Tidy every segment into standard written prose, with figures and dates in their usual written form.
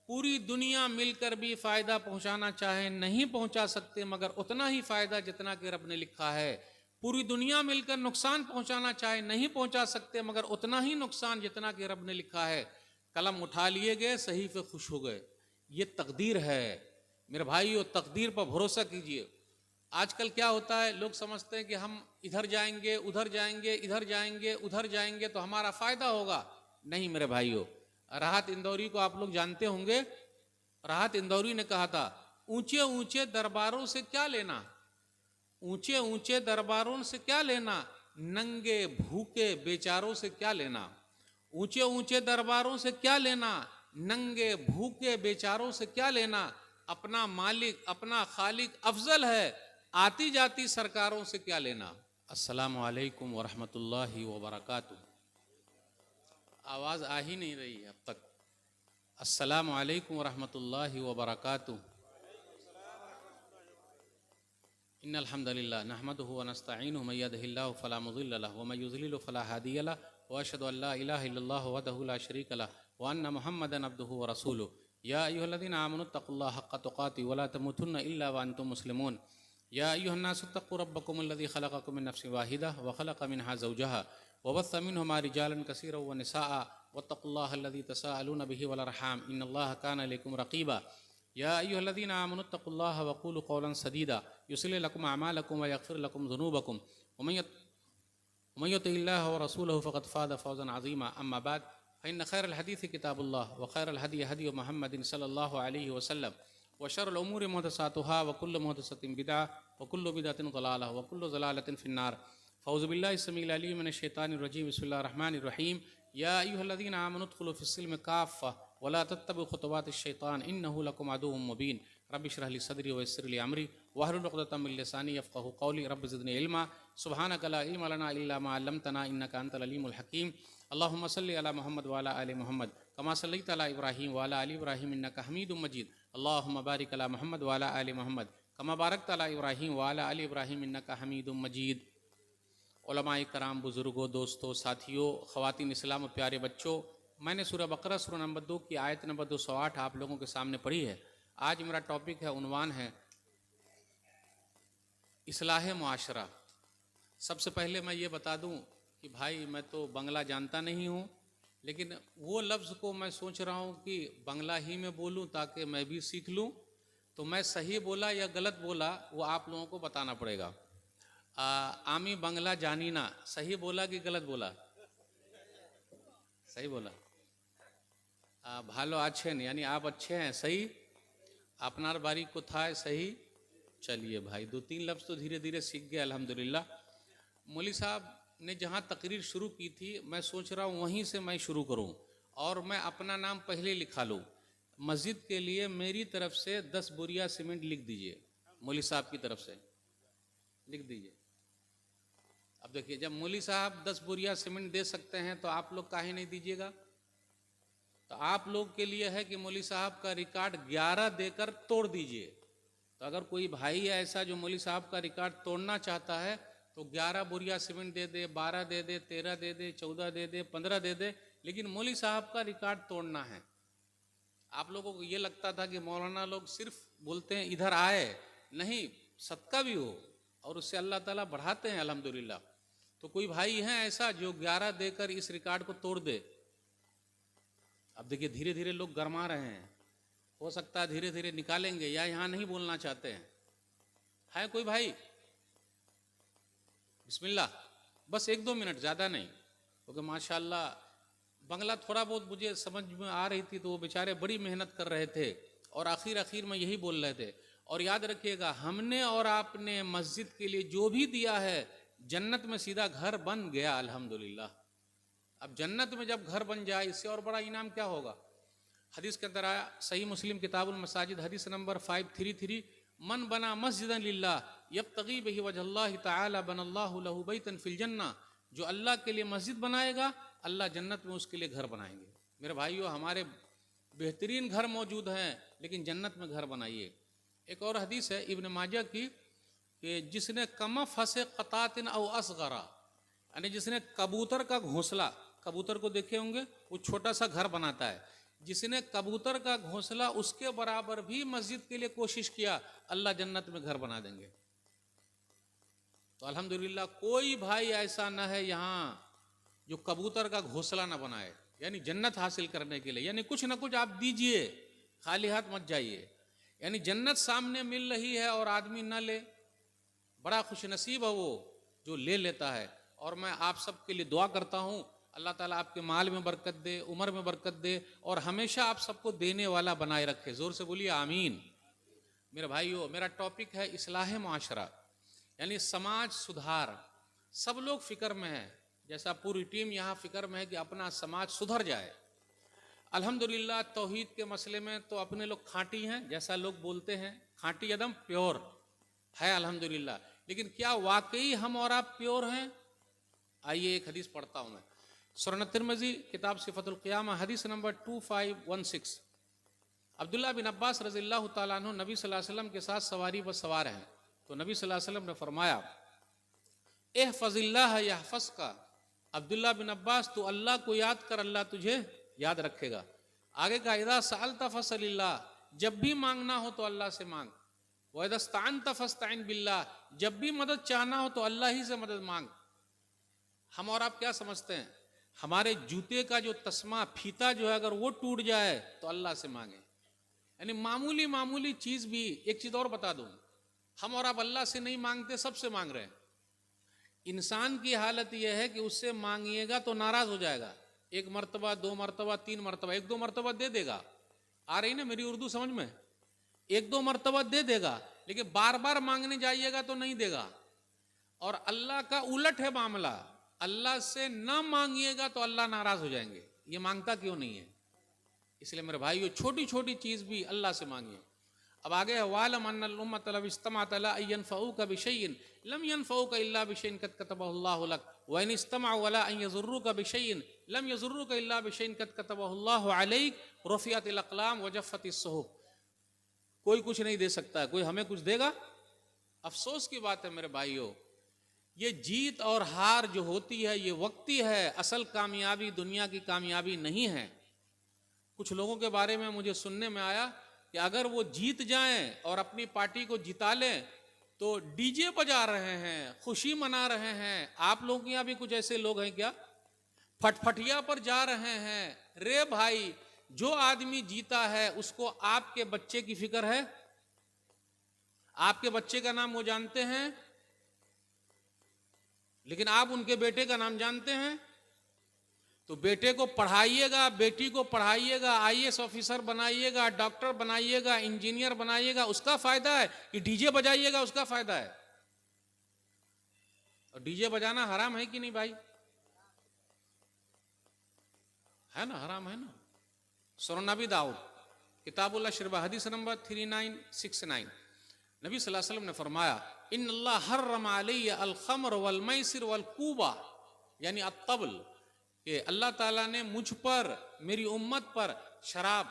पूरी दुनिया मिलकर भी फ़ायदा पहुंचाना चाहे नहीं पहुंचा सकते, मगर उतना ही फ़ायदा जितना कि रब ने लिखा है। पूरी दुनिया मिलकर नुकसान पहुंचाना चाहे नहीं पहुंचा सकते, मगर उतना ही नुकसान जितना कि रब ने लिखा है। कलम उठा लिए गए, सहीफ़े खुश हो गए। ये तकदीर है मेरे भाइयों, तकदीर पर भरोसा कीजिए। आजकल क्या होता है, लोग समझते हैं कि हम इधर जाएंगे, उधर जाएंगे, इधर जाएंगे, उधर जाएंगे तो हमारा फ़ायदा होगा। नहीं मेरे भाइयों, राहत इंदौरी को आप लोग जानते होंगे। राहत इंदौरी ने कहा था, ऊंचे ऊंचे दरबारों से क्या लेना, ऊंचे ऊंचे दरबारों से क्या लेना, नंगे भूखे बेचारों से क्या लेना। ऊंचे ऊंचे दरबारों से क्या लेना, नंगे भूखे बेचारों से क्या लेना। अपना मालिक अपना खालिक अफजल है, आती जाती सरकारों से क्या लेना। अस्सलामु अलैकुम वरहमतुल्लाहि वबरकातुहू। आवाज़ आ ही नहीं रही है अब तक। अस्सलामु अलैकुम वरहमतुल्लाहि वबरकातुहू। इन्नल हम्दुलिल्लाह नहमदुहु व नस्तईनुहु व मन यहदिहिल्लाहु फला मुदिल्ल लहु व मन युज़लिलहु फला हादिय लहु व अशहदु अल्ला इलाहा इल्लल्लाहु वहदहु ला शरीक लहु व अन्न मुहम्मदन अब्दुहु व रसूलुहु। या अय्युहल्लज़ीना आमनु तक़ुल्लाह हक़्क़ तुक़ातिह व ला तमूतुन्ना इल्ला व अंतुम मुस्लिमून। या अय्युहन्नासु इत्तक़ू रब्बकुमुल्लज़ी ख़लक़कुम मिन नफ़्सिन वाहिदह व ख़लक़ मिनहा ज़ौजहा व बस्स मिनहुमा रिजालन कसीरन व निसाअ वत्तक़ुल्लाह अल्लज़ी तसाअलून बिही वल अर्हाम इन्नल्लाह कान अलैकुम रक़ीबा। या अय्युहल्लज़ीना आमनु इत्तक़ुल्लाह व क़ूलू क़ौलन सदीदा युस्लिह लकुम अमालकुम व यग़फ़िर लकुम ज़ुनूबकुम व मन युतिइल्लाह व रसूलहु फ़क़द फ़ाज़ फ़ौज़न अज़ीमा। अम्मा बाद फ़इन्न खैरल हदीस किताबुल्लाह व खैरल हदी हदी मुहम्मदिन सल्लल्लाहु अलैहि वसल्लम व शर्रुल उमूरि मुहदसातुहा व कुल्लु मुहदसतिन बिदअह व कुल्लु बिदअतिन ज़लालह व कुल्लु ज़लालतिन फ़िन्नार। फ़ऊज़ु बिल्लाहि समीइल अलीम मिनश शैतानिर रजीम। बिस्मिल्लाहिर रहमानिर रहीम। या अय्युहल्लज़ीना आमनु उद्ख़ुलू फ़िस्सिल्मि काफ़्फ़ह व ला तत्तबिउ ख़ुतुवातिश शैतान इन्नहु लकुम अदुव्वुम मुबीन। रब्बि इश्रह ली सदरी व यस्सिर ली अमरी वहलुल उक़दतम मिन लिसानी यफ़क़हू क़ौली। रब्बि ज़िदनी इल्मा सुब्हानक ला इल्मा लना इल्ला मा अल्लमतना इन्नका अंतल अलीमुल हकीम। अल्लाहुम्मा सल्लि अला मुहम्मद व अला आलि मुहम्मद कमा सल्लैता अला इब्राहीम व अला आलि इब्राहीम इन्नका हमीदुम मजीद। अल्लाहुम्मा बारिक अला मुहम्मद व अला आलि मुहम्मद कमा बारकता अला इब्राहीम व अला आलि इब्राहीम इन्नका हमीदुम मजीद। उलमाए कराम, बुज़ुर्गों, दोस्तों, साथियों, ख़वातीन इस्लाम और प्यारे बच्चों, मैंने सूरह बकरा सूरह नंबर 2 की आयत नंबर 208 आप लोगों के सामने पढ़ी है। आज मेरा टॉपिक है, उन्वान है इस्लाह मुआशरा। सबसे पहले मैं ये बता दूं कि भाई मैं तो बंगला जानता नहीं हूँ, लेकिन वो लफ्ज़ को मैं सोच रहा हूँ कि बंगला ही में बोलूँ ताकि मैं भी सीख लूँ। तो मैं सही बोला या गलत बोला वो आप लोगों को बताना पड़ेगा। आमी बंगला जानी ना, सही बोला कि गलत बोला? सही बोला। भालो अच्छे हैं, यानी आप अच्छे हैं, सही। अपनार बारी को था सही। चलिए भाई, 2-3 लफ्ज़ तो धीरे धीरे सीख गए अल्हम्दुलिल्लाह। मौली साहब ने जहाँ तकरीर शुरू की थी, मैं सोच रहा हूँ वहीं से मैं शुरू करूँ और मैं अपना नाम पहले लिखा लूँ। मस्जिद के लिए मेरी तरफ से 10 बोरिया सीमेंट लिख दीजिए, मौली साहब की तरफ से लिख दीजिए। अब देखिए, जब मौली साहब 10 बोरिया सीमेंट दे सकते हैं तो आप लोग काहे नहीं दीजिएगा? तो आप लोग के लिए है कि मौली साहब का रिकॉर्ड 11 देकर तोड़ दीजिए। तो अगर कोई भाई है ऐसा जो मौली साहब का रिकॉर्ड तोड़ना चाहता है तो 11 बोरिया सीमेंट दे दे, 12 दे दे, 13 दे दे, 14 दे दे, 15 दे दे, लेकिन मौली साहब का रिकॉर्ड तोड़ना है। आप लोगों को ये लगता था कि मौलाना लोग सिर्फ बोलते हैं इधर आए, नहीं, सदका भी हो और उससे अल्लाह ताला बढ़ाते हैं अल्हम्दुलिल्लाह। तो कोई भाई है ऐसा जो 11 देकर इस रिकॉर्ड को तोड़ दे? अब देखिए, धीरे धीरे लोग गरमा रहे हैं, हो सकता है धीरे धीरे निकालेंगे या यहाँ नहीं बोलना चाहते हैं। है कोई भाई? बिस्मिल्लाह, बस 1-2 मिनट, ज़्यादा नहीं, क्योंकि माशाल्लाह बंगला थोड़ा बहुत मुझे समझ में आ रही थी, तो वो बेचारे बड़ी मेहनत कर रहे थे और आखिर में यही बोल रहे थे। और याद रखिएगा, हमने और आपने मस्जिद के लिए जो भी दिया है, जन्नत में सीधा घर बन गया अल्हम्दुलिल्लाह। अब जन्नत में जब घर बन जाए, इससे और बड़ा इनाम क्या होगा? हदीस के अंदर आया, सही मुस्लिम किताबुल मसाजिद हदीस नंबर 533, मन बना मस्जिदन लिल्लाह यब्तगी बिही वजहल्लाहि तआला बनल्लाहु लहु बैतन फिल जन्ना। जो अल्लाह के लिए मस्जिद बनाएगा, अल्लाह जन्नत में उसके लिए घर बनाएंगे। मेरे भाइयों, हमारे बेहतरीन घर मौजूद हैं, लेकिन जन्नत में घर बनाइए। एक और हदीस है इब्न माजा की कि जिसने कमफ हसे क़तातिन औ असगरा, यानी जिसने कबूतर का घोंसला, कबूतर को देखे होंगे, वो छोटा सा घर बनाता है, जिसने कबूतर का घोंसला उसके बराबर भी मस्जिद के लिए कोशिश किया, अल्लाह जन्नत में घर बना देंगे। तो अल्हम्दुलिल्लाह कोई भाई ऐसा न है यहाँ जो कबूतर का घोंसला न बनाए, यानी जन्नत हासिल करने के लिए। यानी कुछ ना कुछ आप दीजिए, खाली हाथ मत जाइए। यानी जन्नत सामने मिल रही है और आदमी न ले, बड़ा खुश नसीब है वो जो ले लेता है। और मैं आप सबके लिए दुआ करता हूँ, अल्लाह ताला आपके माल में बरकत दे, उम्र में बरकत दे और हमेशा आप सबको देने वाला बनाए रखे। जोर से बोलिए आमीन। मेरे भाइयों, मेरा टॉपिक है इस्लाह मुआशरा, यानी समाज सुधार। सब लोग फिक्र में हैं, जैसा पूरी टीम यहाँ फिक्र में है कि अपना समाज सुधर जाए। अल्हम्दुलिल्लाह तौहीद के मसले में तो अपने लोग खांटी हैं, जैसा लोग बोलते हैं, खांटी एकदम प्योर है अल्हम्दुलिल्लाह। लेकिन क्या वाकई हम और आप प्योर हैं? आइए एक हदीस पढ़ता हूँ मैं, सुनन तिरमिज़ी किताब सिफ़तुल क़ियामा, हदीस नंबर 2516। अब्दुल्लाह बिन अब्बास रज़ियल्लाहु ताला अन्हु नबी सल्लल्लाहु अलैहि वसल्लम के साथ सवारी पर सवार हैं, तो नबी सल्लल्लाहु अलैहि वसल्लम ने फरमाया, इहफ़ज़िल्लाह यहफ़ज़का। अब्दुल्लाह बिन अब्बास, तू अल्लाह को याद कर, अल्लाह तुझे याद रखेगा। आगे का, इज़ा सअल्ता फ़सअलिल्लाह, जब भी मांगना हो तो अल्लाह से मांग। व इज़ा इस्तअनता फ़स्तअइन बिल्लाह, जब भी मदद चाहना हो तो अल्लाह ही से मदद मांग। हम और आप क्या समझते हैं? हमारे जूते का जो तस्मा फीता जो है, अगर वो टूट जाए तो अल्लाह से मांगे। यानी मामूली मामूली चीज भी। एक चीज और बता दूं, हम और आप अल्लाह से नहीं मांगते, सबसे मांग रहे हैं। इंसान की हालत यह है कि उससे मांगिएगा तो नाराज हो जाएगा। एक मर्तबा, दो मर्तबा, तीन मर्तबा, एक दो मर्तबा दे देगा। आ रही ना मेरी उर्दू समझ में? एक दो मर्तबा दे देगा, लेकिन बार बार मांगने जाइएगा तो नहीं देगा। और अल्लाह का उलट है मामला, अल्लाह से ना मांगिएगा तो अल्लाह नाराज हो जाएंगे। ये मांगता क्यों नहीं है? इसलिए मेरे भाइयों, छोटी छोटी चीज भी अल्लाह से मांगिए। अब आगे है, वालम अन्नल उम्मत लव इस्तमाअत अला अन यनफऊका बिशैइन लम यनफऊका इल्ला बिशैइन कद कतबहु अल्लाहु लक व इन इस्तमअू अला अन यज़ुर्रुका बिशैइन लम यज़ुर्रुका इल्ला बिशैइन कद कतबहु अल्लाहु अलैक रुफ़िअतिल अक़लाम व जफ़्फ़तिस सुहुफ़। कोई कुछ नहीं दे सकता है, कोई हमें कुछ देगा? अफसोस की बात है मेरे भाइयों, ये जीत और हार जो होती है ये वक्ती है, असल कामयाबी दुनिया की कामयाबी नहीं है। कुछ लोगों के बारे में मुझे सुनने में आया कि अगर वो जीत जाएं और अपनी पार्टी को जिता लें तो डीजे बजा रहे हैं, खुशी मना रहे हैं। आप लोगों के यहाँ भी कुछ ऐसे लोग हैं क्या? फटफटिया पर जा रहे हैं। रे भाई, जो आदमी जीता है उसको आपके बच्चे की फिक्र है? आपके बच्चे का नाम वो जानते हैं, लेकिन आप उनके बेटे का नाम जानते हैं? तो बेटे को पढ़ाइएगा, बेटी को पढ़ाइएगा, आईएएस ऑफिसर बनाइएगा, डॉक्टर बनाइएगा, इंजीनियर बनाइएगा, उसका फायदा है कि डीजे बजाइएगा उसका फायदा है? और डीजे बजाना हराम है कि नहीं भाई? है ना, हराम है ना। सुनन नबी दाऊद किताबुल्लाह शरीफ हदीस नंबर 3969, नबी सल्लल्लाहु अलैहि वसल्लम ने फरमाया, इन्नल्लाह हर्रम अलैया अल खम्र वल मैसिर वल कूबा, यानी अत्तबल, कि अल्लाह ताला ने मुझ पर, मेरी उम्मत पर शराब,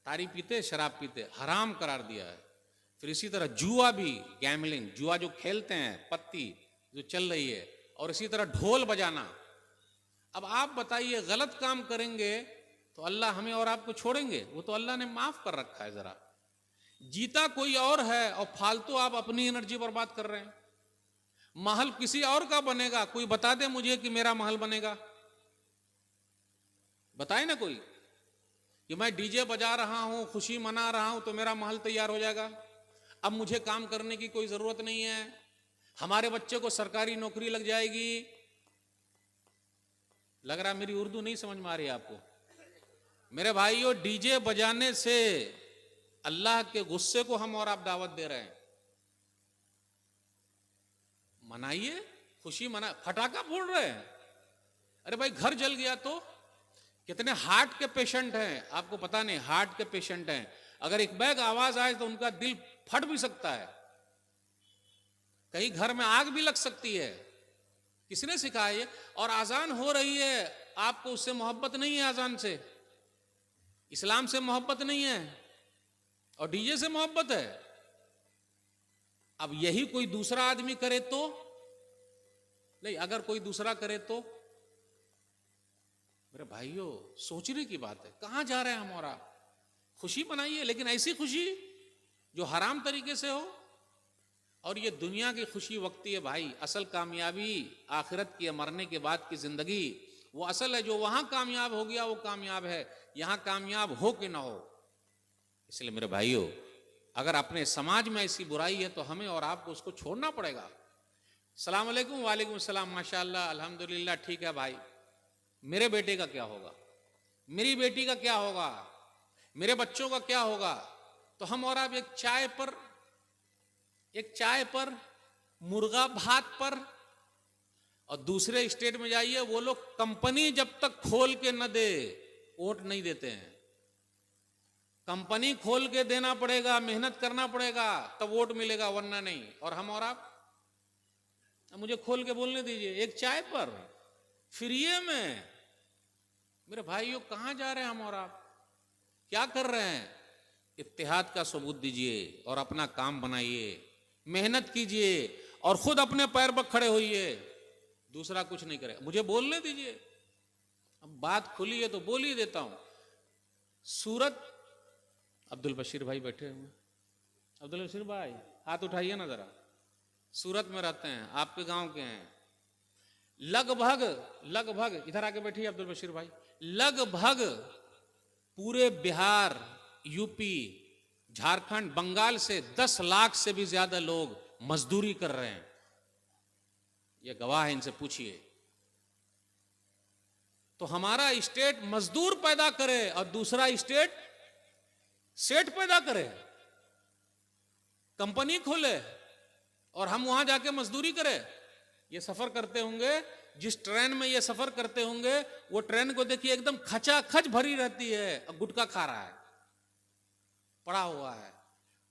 तारी पीते, शराब पीते, हराम करार दिया है। फिर इसी तरह जुआ भी, गैमलिंग, जुआ जो खेलते हैं, पत्ती जो चल रही है, और इसी तरह ढोल बजाना। अब आप बताइए, गलत काम करेंगे तो अल्लाह हमें और आपको छोड़ेंगे? वो तो अल्लाह ने माफ कर रखा है। जरा जीता कोई और है और फालतू आप अपनी एनर्जी बर्बाद कर रहे हैं। महल किसी और का बनेगा, कोई बता दे मुझे कि मेरा महल बनेगा। बताए ना कोई कि मैं डीजे बजा रहा हूं, खुशी मना रहा हूं तो मेरा महल तैयार हो जाएगा। अब मुझे काम करने की कोई जरूरत नहीं है, हमारे बच्चे को सरकारी नौकरी लग जाएगी। लग रहा मेरी उर्दू नहीं समझ में आ रही है आपको। मेरे भाइयों, डीजे बजाने से अल्लाह के गुस्से को हम और आप दावत दे रहे हैं। मनाइए, खुशी मना, फटाका फोड़ रहे हैं। अरे भाई, घर जल गया तो? कितने हार्ट के पेशेंट हैं आपको पता नहीं, हार्ट के पेशेंट हैं, अगर एक बैग आवाज आए तो उनका दिल फट भी सकता है, कहीं घर में आग भी लग सकती है। किसने सिखाया ये? और आजान हो रही है, आपको उससे मोहब्बत नहीं है, आजान से, इस्लाम से मोहब्बत नहीं है, और डीजे से मोहब्बत है। अब यही कोई दूसरा आदमी करे तो नहीं, अगर कोई दूसरा करे तो मेरे भाइयों, सोचने की बात है, कहाँ जा रहे हैं हम और आप? खुशी मनाइए, लेकिन ऐसी खुशी जो हराम तरीके से हो। और ये दुनिया की खुशी वक्ती है भाई, असल कामयाबी आखिरत की, मरने के बाद की जिंदगी वो असल है। जो वहां कामयाब हो गया वो कामयाब है, यहां कामयाब हो कि ना हो। इसलिए मेरे भाइयों, अगर अपने समाज में ऐसी बुराई है तो हमें और आपको उसको छोड़ना पड़ेगा। सलाम अलैकुम, वालेकुम सलाम, माशाअल्लाह, अल्हम्दुलिल्लाह, ठीक है भाई, मेरे बेटे का क्या होगा, मेरी बेटी का क्या होगा, मेरे बच्चों का क्या होगा? तो हम और आप एक चाय पर, मुर्गा भात पर, और दूसरे स्टेट में जाइए, वो लोग कंपनी जब तक खोल के न दे वोट नहीं देते हैं। कंपनी खोल के देना पड़ेगा, मेहनत करना पड़ेगा, तब वोट मिलेगा, वरना नहीं। और हम और आप, मुझे खोल के बोलने दीजिए, एक चाय पर फ्री में। मेरे भाइयों, कहां जा रहे हैं हम और आप? क्या कर रहे हैं? इत्तेहाद का सबूत दीजिए और अपना काम बनाइए, मेहनत कीजिए और खुद अपने पैर पर खड़े होइए, दूसरा कुछ नहीं करेगा। मुझे बोलने दीजिए, अब बात खुली है तो बोल ही देता हूं। सूरत, अब्दुल बशीर भाई बैठे हुए, अब्दुल बशीर भाई हाथ उठाइए ना जरा। सूरत में रहते हैं, आपके गांव के हैं। लगभग इधर आके बैठिए अब्दुल बशीर भाई, लगभग पूरे बिहार, यूपी, झारखंड, बंगाल से 10 लाख से भी ज्यादा लोग मजदूरी कर रहे हैं। ये गवाह है, इनसे पूछिए। तो हमारा स्टेट मजदूर पैदा करे और दूसरा स्टेट सेठ पैदा करे, कंपनी खोले और हम वहां जाके मजदूरी करें। ये सफर करते होंगे, जिस ट्रेन में ये सफर करते होंगे, वो ट्रेन को देखिए एकदम खचाखच भरी रहती है, और गुटखा खा रहा है, पड़ा हुआ है,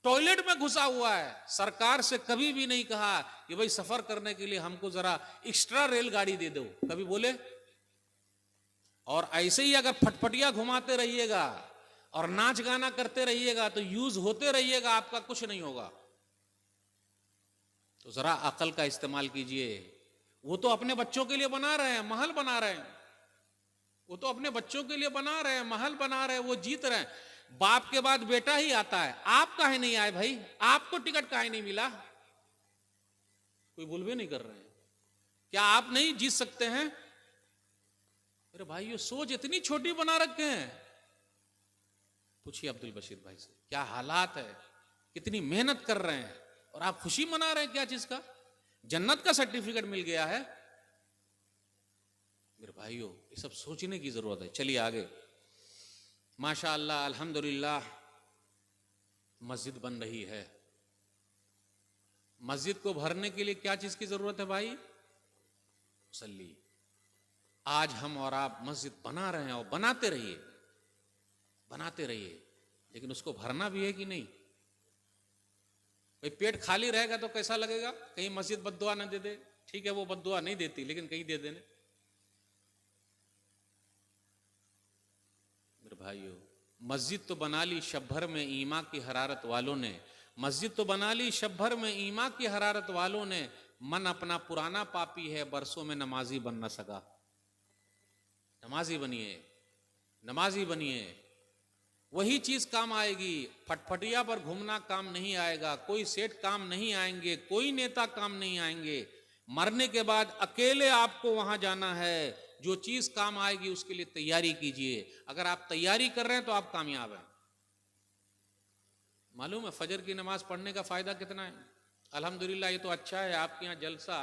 टॉयलेट में घुसा हुआ है। सरकार से कभी भी नहीं कहा कि भाई सफर करने के लिए हमको जरा एक्स्ट्रा रेलगाड़ी दे दो, कभी बोले? और ऐसे ही अगर फटफटिया घुमाते रहिएगा और नाच गाना करते रहिएगा तो यूज होते रहिएगा, आपका कुछ नहीं होगा। तो जरा अकल का इस्तेमाल कीजिए। वो तो अपने बच्चों के लिए बना रहे हैं, महल बना रहे हैं, वो तो अपने बच्चों के लिए बना रहे हैं, महल बना रहे हैं, वो जीत रहे हैं। बाप के बाद बेटा ही आता है, आप काहे नहीं आए भाई? आपको टिकट काहे नहीं मिला? कोई बोलवे नहीं कर रहे हैं। क्या आप नहीं जीत सकते हैं? अरे भाई, ये सोच इतनी छोटी बना रखे हैं। पूछिए अब्दुल बशीर भाई से, क्या हालात है, कितनी मेहनत कर रहे हैं और आप खुशी मना रहे हैं? क्या चीज का? जन्नत का सर्टिफिकेट मिल गया है। मेरे भाइयों, ये सब सोचने की जरूरत है। चलिए आगे। माशाअल्लाह, अल्हम्दुलिल्लाह, मस्जिद बन रही है। मस्जिद को भरने के लिए क्या चीज की जरूरत है भाई? मुसल्ली। आज हम और आप मस्जिद बना रहे हैं, और बनाते रहिए, बनाते रहिए, लेकिन उसको भरना भी है कि नहीं? भाई पेट खाली रहेगा तो कैसा लगेगा? कहीं मस्जिद बद्दुआ न दे दे। ठीक है, वो बद्दुआ नहीं देती, लेकिन कहीं दे देने। मेरे भाइयों, मस्जिद तो बना ली शब भर में ईमा की हरारत वालों ने, मस्जिद तो बना ली शब भर में ईमा की हरारत वालों ने, मन अपना पुराना पापी है, बरसों में नमाजी बन न सका। नमाजी बनिए, नमाजी बनिए, वही चीज काम आएगी। फटफटिया पर घूमना काम नहीं आएगा, कोई सेठ काम नहीं आएंगे, कोई नेता काम नहीं आएंगे। मरने के बाद अकेले आपको वहां जाना है। जो चीज काम आएगी उसके लिए तैयारी कीजिए। अगर आप तैयारी कर रहे हैं तो आप कामयाब हैं। मालूम है फजर की नमाज पढ़ने का फायदा कितना है? अल्हम्दुलिल्लाह, ये तो अच्छा है आपके यहाँ जलसा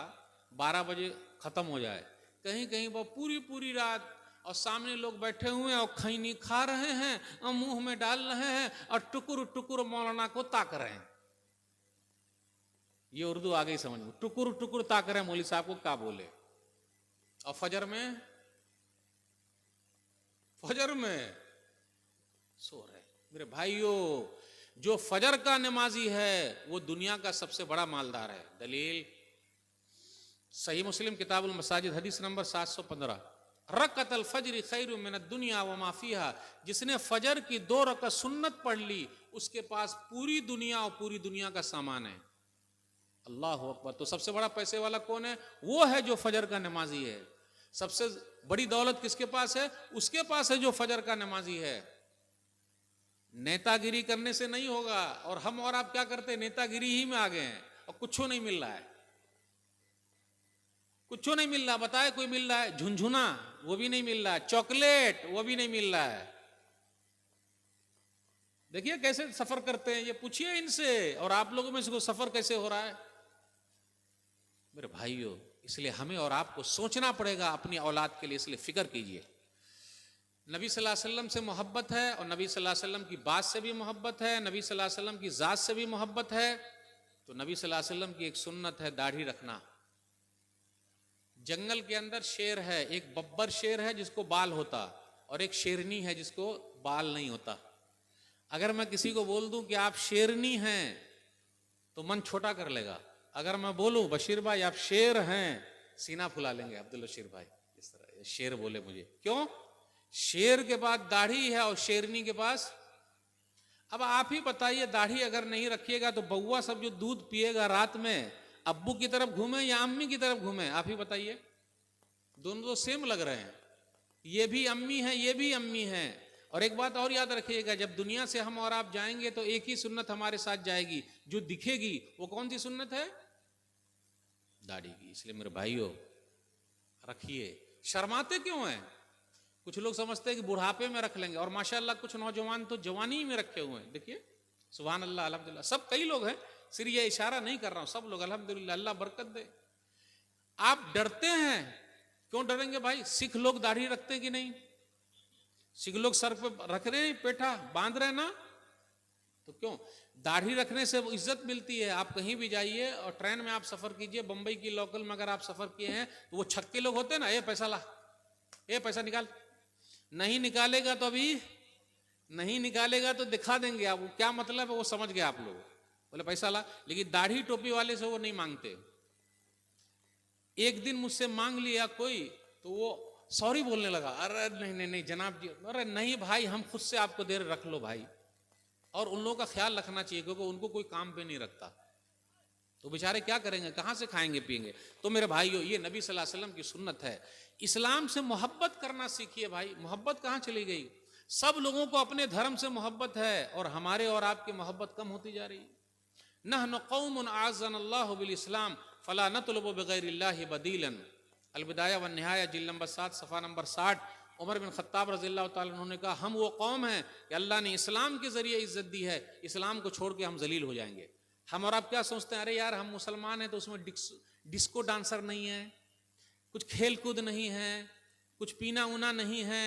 12 बजे खत्म हो जाए। कहीं कहीं वो पूरी पूरी रात, और सामने लोग बैठे हुए हैं और खैनी खा रहे हैं और मुंह में डाल रहे हैं और टुकुर टुकुर मौलाना को ताक रहे हैं। ये उर्दू आ गई समझ में, टुकुर टुकुर ताक रहे हैं, मौली साहब को क्या बोले। और फजर में सो रहे। मेरे भाइयों, जो फजर का नमाजी है वो दुनिया का सबसे बड़ा मालदार है। दलील सही मुस्लिम किताबुल मसाजिद हदीस नंबर 715, रकअतल फज्र खैरुम मिनद दुनिया व मा फीहा। जिसने फजर की 2 रकअत सुन्नत पढ़ ली, उसके पास पूरी दुनिया और पूरी दुनिया का सामान है। अल्लाह अकबर। तो सबसे बड़ा पैसे वाला कौन है? वो है जो फजर का नमाजी है। सबसे बड़ी दौलत किसके पास है? उसके पास है जो फजर का नमाजी है। नेतागिरी करने से नहीं होगा। और हम और आप क्या करते हैं? नेतागिरी ही में आ गए हैं और कुछ नहीं मिल रहा है, कुछ नहीं मिल रहा। बताए कोई मिल रहा है? झुनझुना वो भी नहीं मिल रहा है, चॉकलेट वो भी नहीं मिल रहा है। देखिए कैसे सफर करते हैं, ये पूछिए इनसे। और आप लोगों में इसको सफर कैसे हो रहा है मेरे भाइयों? इसलिए हमें और आपको सोचना पड़ेगा अपनी औलाद के लिए, इसलिए फिक्र कीजिए। नबी सल्लल्लाहु अलैहि वसल्लम से मोहब्बत है और नबी सल्लल्लाहु अलैहि वसल्लम की बात से भी मोहब्बत है, नबी सल्लल्लाहु अलैहि वसल्लम की ज़ात से भी मोहब्बत है। तो नबी सल्लल्लाहु अलैहि वसल्लम की एक सुन्नत है दाढ़ी रखना। जंगल के अंदर शेर है, एक बब्बर शेर है जिसको बाल होता, और एक शेरनी है जिसको बाल नहीं होता। अगर मैं किसी को बोल दूं कि आप शेरनी हैं तो मन छोटा कर लेगा। अगर मैं बोलूं बशीर भाई आप शेर हैं, सीना फुला लेंगे अब्दुल बशीर भाई। इस तरह शेर बोले मुझे, क्यों? शेर के पास दाढ़ी है और शेरनी के पास। अब आप ही बताइए, दाढ़ी अगर नहीं रखिएगा तो बउआ सब जो दूध पिएगा रात में, अब्बू की तरफ घूमे या अम्मी की तरफ घूमे? आप ही बताइए। दोनों तो सेम लग रहे हैं, ये भी अम्मी है ये भी अम्मी है। और एक बात और याद रखिएगा, जब दुनिया से हम और आप जाएंगे तो एक ही सुन्नत हमारे साथ जाएगी जो दिखेगी। वो कौन सी सुन्नत है? दाढ़ी की। इसलिए मेरे भाइयों रखिए। शर्माते क्यों हैं? कुछ लोग समझते हैं कि बुढ़ापे में रख लेंगे, और माशाअल्लाह कुछ नौजवान तो जवानी में रखे हुए हैं। देखिए सुभान अल्लाह अल्हम्दुलिल्लाह, सब कई लोग हैं, सिर्फ ये इशारा नहीं कर रहा हूं, सब लोग अल्हम्दुलिल्लाह, अल्लाह बरकत दे। आप डरते हैं, क्यों डरेंगे भाई? सिख लोग दाढ़ी रखते कि नहीं? सिख लोग सर पे रख रहे हैं, पेठा बांध रहे ना, तो क्यों? दाढ़ी रखने से इज्जत मिलती है। आप कहीं भी जाइए और ट्रेन में आप सफर कीजिए, बंबई की लोकल में अगर आप सफर किए हैं तो वो छक्के लोग होते हैं ना, ये पैसा ला, ये पैसा निकाल। नहीं निकालेगा तो अभी नहीं निकालेगा तो दिखा देंगे आप, क्या मतलब है वो समझ गए आप लोग, बोले पैसा ला। लेकिन दाढ़ी टोपी वाले से वो नहीं मांगते। एक दिन मुझसे मांग लिया कोई, तो वो सॉरी बोलने लगा। अरे नहीं नहीं नहीं जनाब जी, अरे नहीं भाई हम खुद से आपको दे रहे, रख लो भाई। और उन लोगों का ख्याल रखना चाहिए क्योंकि उनको कोई काम पे नहीं रखता, तो बेचारे क्या करेंगे, कहां से खाएंगे पिएंगे। तो मेरे भाइयों ये नबी सल्लल्लाहु अलैहि वसल्लम की सुन्नत है। इस्लाम से मोहब्बत करना सीखिए भाई। मोहब्बत कहां चली गई? सब लोगों को अपने धर्म से मोहब्बत है और हमारे और आपकी मोहब्बत कम होती जा रही है। नहनु कौमुन आज़्ज़नल्लाहु बिल इस्लाम फला नतलबु बिगैरिल्लाहि बदीलन। अलबिदाया व निहाया जिल्द नंबर 7 सफ़ा नंबर 60। उमर बिन खत्ताब रज़ियल्लाहु ताला अन्हु ने कहा, हम वो कौम हैं कि अल्लाह ने इस्लाम के जरिए इज्जत दी है, इस्लाम को छोड़ के हम जलील हो जाएंगे। हम और आप क्या सोचते हैं, अरे यार हम मुसलमान हैं तो उसमें डिस्को डांसर नहीं है, कुछ खेल कूद नहीं है, कुछ पीना उना नहीं है,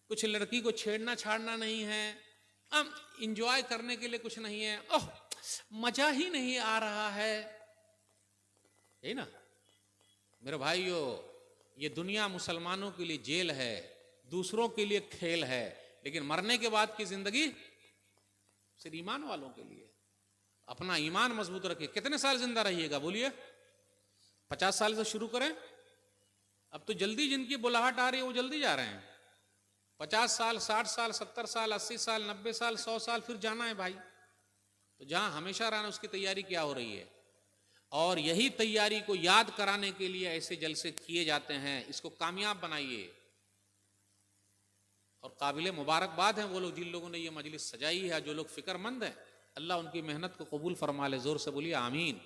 कुछ लड़की को छेड़ना छाड़ना नहीं है, इंजॉय करने के लिए कुछ नहीं है, ओह मजा ही नहीं आ रहा है, यही ना मेरे भाइयों। ये दुनिया मुसलमानों के लिए जेल है, दूसरों के लिए खेल है, लेकिन मरने के बाद की जिंदगी सिर्फ ईमान वालों के लिए। अपना ईमान मजबूत रखिए। कितने साल जिंदा रहिएगा बोलिए? 50 साल से शुरू करें। अब तो जल्दी जिनकी बुलाहट आ रही है वो जल्दी जा रहे हैं। 50 साल 60 साल 70 साल 80 साल 90 साल 100 साल फिर जाना है भाई। तो जहां हमेशा रहना उसकी तैयारी क्या हो रही है? और यही तैयारी को याद कराने के लिए ऐसे जलसे किए जाते हैं। इसको कामयाब बनाइए। और काबिल मुबारकबाद हैं वो लोग जिन लोगों ने ये मजलिस सजाई है, जो लोग फिक्रमंद हैं। अल्लाह उनकी मेहनत को कबूल फरमा ले। जोर से बोलिए आमीन।